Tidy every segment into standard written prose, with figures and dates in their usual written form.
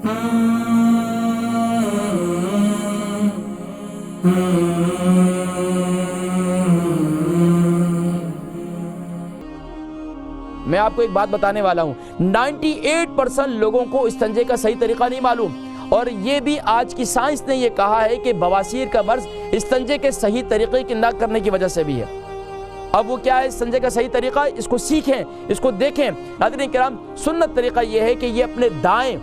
میں آپ کو ایک بات بتانے والا ہوں، 98% لوگوں کو استنجے کا صحیح طریقہ نہیں معلوم، اور یہ بھی آج کی سائنس نے یہ کہا ہے کہ بواسیر کا مرض استنجے کے صحیح طریقے کی نہ کرنے کی وجہ سے بھی ہے۔ اب وہ کیا ہے استنجے کا صحیح طریقہ؟ اس کو سیکھیں، اس کو دیکھیں۔ ناظرین کرام، سنت طریقہ یہ ہے کہ یہ اپنے دائیں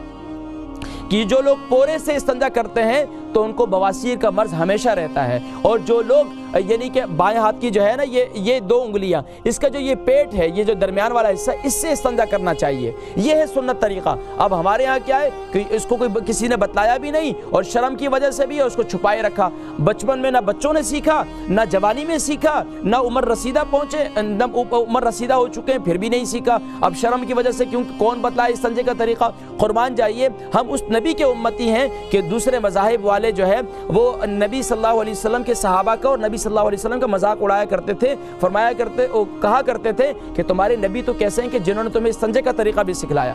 کہ جو لوگ پورے سے استنجا کرتے ہیں تو ان کو بواسیر کا مرض ہمیشہ رہتا ہے، اور جو لوگ یعنی کہ بائیں ہاتھ کی جو ہے نا یہ 2 انگلیاں، اس کا جو یہ پیٹ ہے، یہ جو درمیان والا حصہ، اس سے استنجا کرنا چاہیے۔ یہ ہے سنت طریقہ۔ اب ہمارے ہاں کیا ہے کہ اس کو کوئی کسی نے بتلایا بھی نہیں، اور شرم کی وجہ سے بھی اس کو چھپائے رکھا۔ بچپن میں نہ بچوں نے سیکھا، نہ جوانی میں سیکھا، نہ عمر رسیدہ پہنچے، نہ عمر رسیدہ ہو چکے ہیں پھر بھی نہیں سیکھا۔ اب شرم کی وجہ سے کون بتلائے استنجے کا طریقہ؟ قربان جائیے، ہم اس نبی کے امتی ہیں کہ دوسرے مذاہب والے جو ہے وہ نبی صلی اللہ علیہ وسلم کے صحابہ کا اور نبی صلی اللہ علیہ وسلم کا مذاق اڑایا کرتے تھے، کہا کرتے تھے کہ تمہارے نبی تو کیسے ہیں کہ جنہوں نے تمہیں استنجے کا طریقہ بھی سکھلایا۔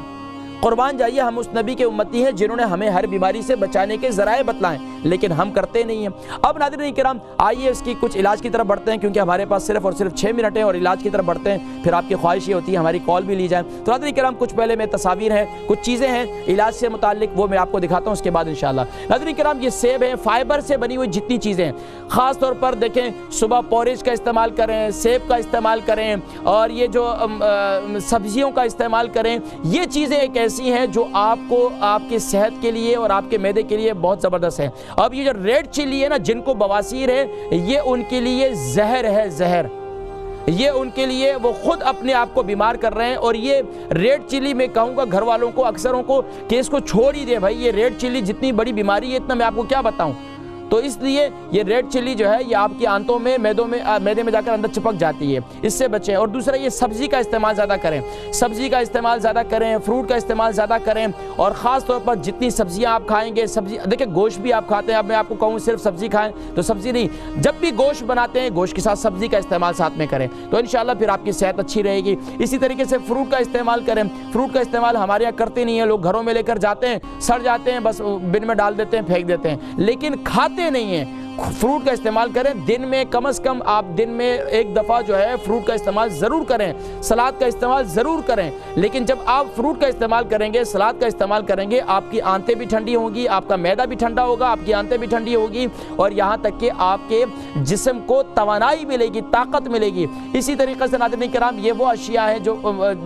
قربان جائیے، ہم اس نبی کے امتی ہیں جنہوں نے ہمیں ہر بیماری سے بچانے کے ذرائع بتلائیں، لیکن ہم کرتے نہیں ہیں۔ اب ناظرین کرام، آئیے اس کی کچھ علاج کی طرف بڑھتے ہیں، کیونکہ ہمارے پاس صرف اور صرف 6 منٹ ہیں، اور علاج کی طرف بڑھتے ہیں پھر آپ کی خواہش یہ ہوتی ہے ہماری کال بھی لی جائے۔ تو ناظرین کرام، کچھ پہلے میں تصاویر ہیں، کچھ چیزیں ہیں علاج سے متعلق، وہ میں آپ کو دکھاتا ہوں اس کے بعد انشاءاللہ۔ ناظرین کرام، یہ سیب ہیں، فائبر سے بنی ہوئی جتنی چیزیں ہیں، خاص طور پر دیکھیں صبح پورج کا استعمال کریں، سیب کا استعمال کریں، اور یہ جو سبزیوں کا استعمال کریں۔ یہ چیزیں ایک ایسی ہیں جو آپ کو آپ کی صحت کے لیے اور آپ کے معدے کے لیے بہت زبردست ہے۔ اب یہ جو ریڈ چلی ہے نا، جن کو بواسیر ہے، یہ ان کے لیے زہر ہے، زہر۔ یہ ان کے لیے وہ خود اپنے آپ کو بیمار کر رہے ہیں، اور یہ ریڈ چلی میں کہوں گا گھر والوں کو، اکثروں کو، کہ اس کو چھوڑ ہی دیں بھائی، یہ ریڈ چلی جتنی بڑی بیماری ہے اتنا میں آپ کو کیا بتاؤں۔ تو اس لیے یہ ریڈ چلی جو ہے یہ آپ کی آنتوں میں، میدے میں جا کر اندر چپک جاتی ہے، اس سے بچیں۔ اور دوسرا، یہ سبزی کا استعمال زیادہ کریں، سبزی کا استعمال زیادہ کریں، فروٹ کا استعمال زیادہ کریں، اور خاص طور پر جتنی سبزیاں آپ کھائیں گے، سبزی دیکھیں گوشت بھی آپ کھاتے ہیں، اب میں آپ کو کہوں صرف سبزی کھائیں تو سبزی نہیں، جب بھی گوشت بناتے ہیں گوشت کے ساتھ سبزی کا استعمال ساتھ میں کریں، تو انشاءاللہ پھر آپ کی صحت اچھی رہے گی۔ اسی طریقے سے فروٹ کا استعمال کریں، فروٹ کا استعمال ہمارے یہاں کرتے نہیں ہیں لوگ، گھروں میں لے کر جاتے ہیں، سڑ جاتے ہیں، بس بن میں ڈال دیتے ہیں، پھینک دیتے ہیں، لیکن کھاتے نہیں ہیں۔ فروٹ کا استعمال کریں، دن میں کم از کم آپ دن میں 1 دفعہ جو ہے فروٹ کا استعمال ضرور کریں، سلاد کا استعمال ضرور کریں، لیکن جب آپ فروٹ کا استعمال کریں گے، سلاد کا استعمال کریں گے، آپ کی آنتیں بھی ٹھنڈی ہوں گی، آپ کا معدہ بھی ٹھنڈا ہوگا، آپ کی آنتیں بھی ٹھنڈی ہوگی، اور یہاں تک کہ آپ کے جسم کو توانائی ملے گی، طاقت ملے گی۔ اسی طریقے سے ناظرین کرام، یہ وہ اشیاء ہیں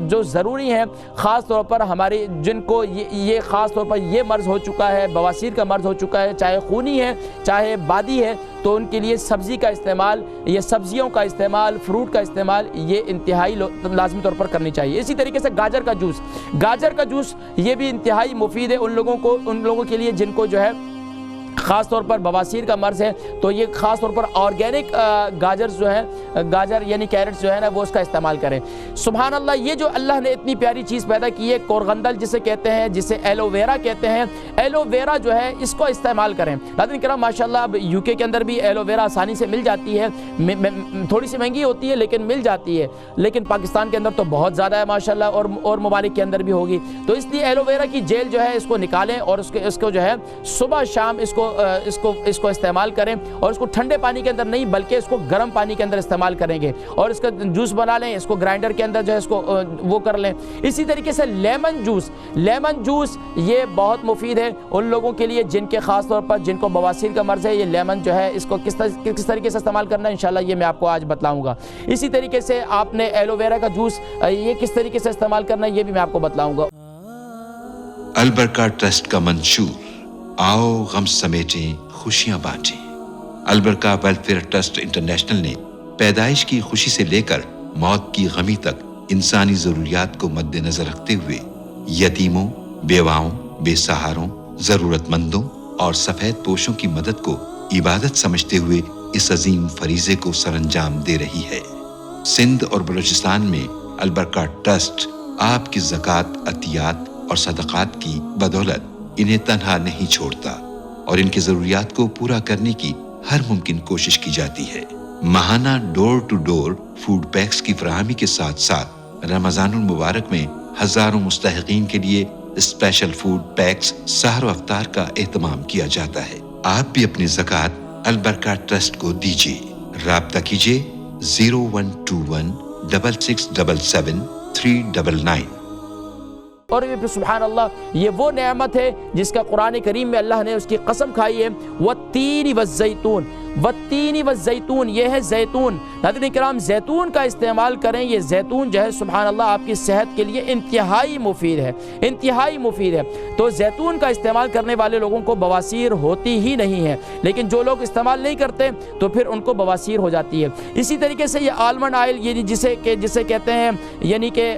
جو ضروری ہیں، خاص طور پر ہمارے جن کو یہ خاص طور پر یہ مرض ہو چکا ہے، بواسیر کا مرض ہو چکا ہے، چاہے خونی ہے چاہے بادی ہے، تو ان کے لیے سبزی کا استعمال، یہ سبزیوں کا استعمال، فروٹ کا استعمال، یہ انتہائی لازمی طور پر کرنی چاہیے۔ اسی طریقے سے گاجر کا جوس یہ بھی انتہائی مفید ہے ان لوگوں کے لیے جن کو جو ہے خاص طور پر بواسیر کا مرض ہے، تو یہ خاص طور پر آرگینک گاجر یعنی کیرٹس جو ہے نا وہ اس کا استعمال کریں۔ سبحان اللہ، یہ جو اللہ نے اتنی پیاری چیز پیدا کی ہے، کورگندل جسے کہتے ہیں، جسے ایلو ویرا کہتے ہیں، ایلو ویرا جو ہے اس کو استعمال کریں۔ ناظرین کرام، ماشاءاللہ اب UK کے اندر بھی ایلو ویرا آسانی سے مل جاتی ہے، تھوڑی سی مہنگی ہوتی ہے لیکن مل جاتی ہے، لیکن پاکستان کے اندر تو بہت زیادہ ہے ماشاءاللہ، اور ممالک کے اندر بھی ہوگی، تو اس لیے ایلو ویرا کی جیل جو ہے اس کو نکالیں، اور اس کو جو ہے صبح شام اس کو استعمال کریں، اور اس کو ٹھنڈے پانی کے اندر نہیں بلکہ اس کو گرم پانی کے اندر استعمال کریں گے، اور اس کا جوس بنا لیں، اس کو گرائنڈر کے اندر جو ہے اس کو وہ کر لیں۔ اسی طریقے سے لیمن جوس یہ بہت مفید ہے ان لوگوں کے لیے جن کے خاص طور پر جن کو بواسیر کا مرض ہے۔ یہ لیمن جو ہے اس کو کس طریقے سے استعمال کرنا ہے انشاءاللہ یہ میں آپ کو آج بتلاؤں گا۔ اسی طریقے سے آپ نے ایلو ویرا کا جوس یہ کس طریقے سے استعمال کرنا ہے یہ بھی میں آپ کو بتلاؤں گا۔ البرکہ ٹرسٹ کا منشور، آؤ غم سمیٹیں خوشیاں بانٹیں۔ البرکہ ویلفیئر ٹرسٹ انٹرنیشنل نے پیدائش کی خوشی سے لے کر موت کی غمی تک انسانی ضروریات کو مد نظر رکھتے ہوئے یتیموں، بیواؤں، بے سہاروں، ضرورت مندوں اور سفید پوشوں کی مدد کو عبادت سمجھتے ہوئے اس عظیم فریضے کو سر انجام دے رہی ہے۔ سندھ اور بلوچستان میں البرکہ ٹرسٹ آپ کی زکوٰۃ، عطیات اور صدقات کی بدولت انہیں تنہا نہیں چھوڑتا، اور ان کی ضروریات کو پورا کرنے کی ہر ممکن کوشش کی جاتی ہے۔ ماہانہ ڈور ٹو ڈور فوڈ پیکس کی فراہمی کے ساتھ ساتھ رمضان المبارک میں ہزاروں مستحقین کے لیے اسپیشل فوڈ پیکس سحر و افطار کا اہتمام کیا جاتا ہے۔ آپ بھی اپنی زکوٰۃ البرکات ٹرسٹ کو دیجیے۔ رابطہ کیجیے 0121 6677 399۔ اور یہ سبحان اللہ، یہ وہ نعمت ہے جس کا قرآن کریم میں اللہ نے اس کی قسم کھائی ہے، والتین والزیتون، والتین والزیتون، یہ ہے زیتون۔ ناظرین کرام، زیتون کا استعمال کریں، یہ زیتون جو ہے سبحان اللہ آپ کی صحت کے لیے انتہائی مفید ہے، انتہائی مفید ہے۔ تو زیتون کا استعمال کرنے والے لوگوں کو بواسیر ہوتی ہی نہیں ہے، لیکن جو لوگ استعمال نہیں کرتے تو پھر ان کو بواسیر ہو جاتی ہے۔ اسی طریقے سے یہ آلمنڈ آئل، یہ جسے کہتے ہیں یعنی کہ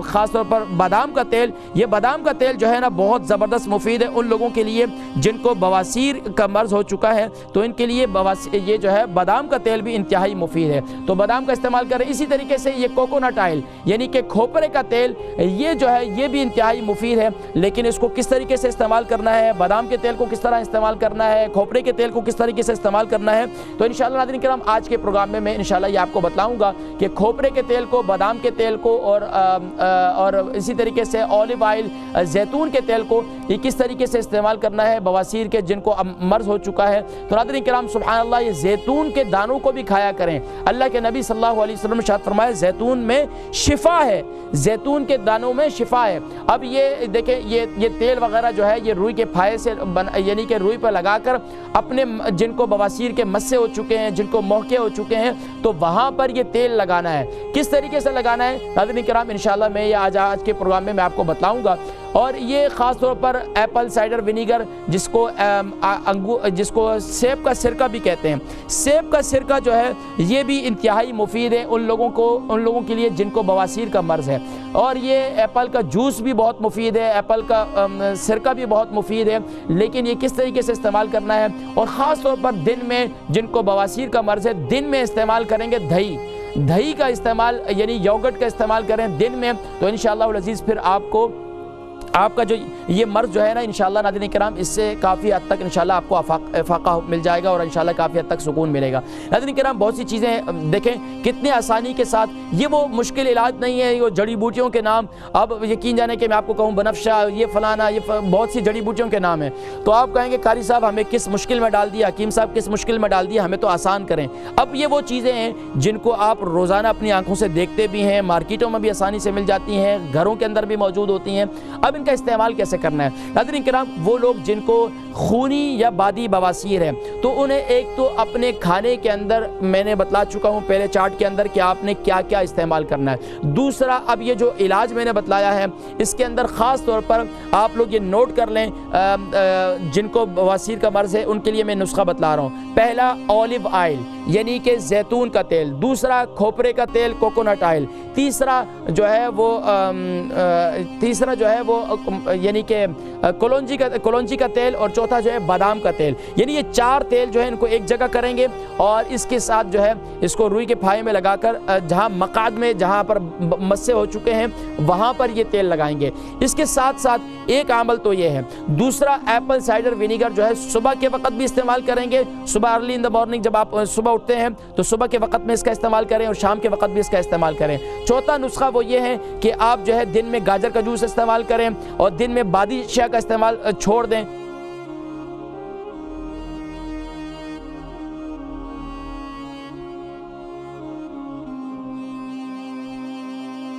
خاص طور پر بادام کا تیل، یہ بادام کا تیل جو ہے نا بہت زبردست مفید ہے ان لوگوں کے لیے جن کو بواسیر کا مرض ہو چکا ہے، تو ان کے لیے یہ جو ہے بادام کا تیل بھی انتہائی مفید ہے، تو بادام کا استعمال کریں۔ اسی طریقے سے یہ کوکونٹ آئل یعنی کہ کھوپرے کا تیل، یہ جو ہے یہ بھی انتہائی مفید ہے، لیکن اس کو کس طریقے سے استعمال کرنا ہے، بادام کے تیل کو کس طرح استعمال کرنا ہے، کھوپرے کے تیل کو کس طریقے سے استعمال کرنا ہے، تو انشاءاللہ ناظرین کرام آج کے پروگرام میں انشاءاللہ یہ آپ کو بتلاؤں گا کہ کھوپرے کے تیل کو، بادام کے تیل کو اور اسی طریقے سے اولیو آئل، زیتون کے تیل کو یہ کس طریقے سے استعمال کرنا ہے بواسیر کے جن کو مرض ہو چکا ہے۔ تو ناظرین کرام سبحان اللہ، یہ زیتون کے دانوں کو بھی کھایا کریں۔ اللہ کے نبی صلی اللہ علیہ وسلم نے ارشاد فرمایا زیتون میں شفا ہے، زیتون کے دانوں میں شفا ہے۔ اب یہ دیکھیں، یہ تیل وغیرہ جو ہے یہ روئی کے پھائے سے یعنی کہ روئی پہ لگا کر اپنے جن کو بواسیر کے مسے ہو چکے ہیں، جن کو موقع ہو چکے ہیں، تو وہاں پر یہ تیل لگانا ہے۔ کس طریقے سے لگانا ہے ناظرین کرام انشاءاللہ میں یہ آج کے پروگرام میں آپ کو بتلاؤں گا۔ اور یہ خاص طور پر ایپل سائڈر ونیگر جس کو سیب کا سرکہ بھی کہتے ہیں، سیب کا سرکہ جو ہے یہ بھی انتہائی مفید ہے ان لوگوں کے لیے جن کو بواسیر کا مرض ہے۔ اور یہ ایپل کا جوس بھی بہت مفید ہے، ایپل کا سرکہ بھی بہت مفید ہے، لیکن یہ کس طریقے سے استعمال کرنا ہے، اور خاص طور پر دن میں جن کو بواسیر کا مرض ہے دن میں استعمال کریں گے دہی کا استعمال یعنی یوگرٹ کا استعمال کریں دن میں، تو انشاءاللہ العزیز پھر آپ کا جو یہ مرض جو ہے نا انشاءاللہ ناظرین کرام اس سے کافی حد تک انشاءاللہ آپ کو افاقہ مل جائے گا، اور انشاءاللہ کافی حد تک سکون ملے گا۔ ناظرین کرام بہت سی چیزیں دیکھیں کتنے آسانی کے ساتھ، یہ وہ مشکل علاج نہیں ہے، یہ جڑی بوٹیوں کے نام اب یقین جانے کہ میں آپ کو کہوں بنفشہ، یہ فلانا، یہ بہت سی جڑی بوٹیوں کے نام ہیں، تو آپ کہیں گے قاری صاحب ہمیں کس مشکل میں ڈال دیا، حکیم صاحب کس مشکل میں ڈال دیا، ہمیں تو آسان کریں۔ اب یہ وہ چیزیں ہیں جن کو آپ روزانہ اپنی آنکھوں سے دیکھتے بھی ہیں، مارکیٹوں میں بھی آسانی سے مل جاتی ہیں، گھروں کے اندر بھی موجود ہوتی ہیں، اب ان کا استعمال کیسے کرنا ہے ناظرین کرام؟ وہ لوگ جن کو خونی یا بادی بواسیر ہے تو انہیں ایک تو اپنے کھانے کے اندر میں نے بتلا چکا ہوں پہلے چارٹ کے اندر کہ آپ نے کیا کیا استعمال کرنا ہے۔ دوسرا، اب یہ جو علاج میں نے بتلایا ہے اس کے اندر خاص طور پر آپ لوگ یہ نوٹ کر لیں، جن کو بواسیر کا مرض ہے ان کے لیے میں نسخہ بتلا رہا ہوں۔ پہلا اولیو آئل یعنی کہ زیتون کا تیل، دوسرا کھوپرے کا تیل کوکونٹ آئل، تیسرا جو ہے وہ یعنی کہ کلونجی کا تیل، اور چوتھا جو ہے بادام کا تیل۔ یعنی یہ چار تیل جو ہے ان کو ایک جگہ کریں گے، اور اس کے ساتھ جو ہے اس کو روئی کے پھائے میں لگا کر جہاں مقعد میں جہاں پر مسے ہو چکے ہیں وہاں پر یہ تیل لگائیں گے۔ اس کے ساتھ ساتھ ایک عمل تو یہ ہے، دوسرا ایپل سائڈر ونیگر جو ہے صبح کے وقت بھی استعمال کریں گے، صبح ارلی ان دا مارننگ جب آپ صبح اٹھتے ہیں تو صبح کے وقت میں اس کا استعمال کریں، اور شام کے وقت بھی اس کا استعمال کریں۔ چوتھا نسخہ وہ یہ ہے کہ آپ جو ہے دن میں گاجر کا جوس استعمال کریں اور دن میں بادی اشیاء کا استعمال چھوڑ دیں۔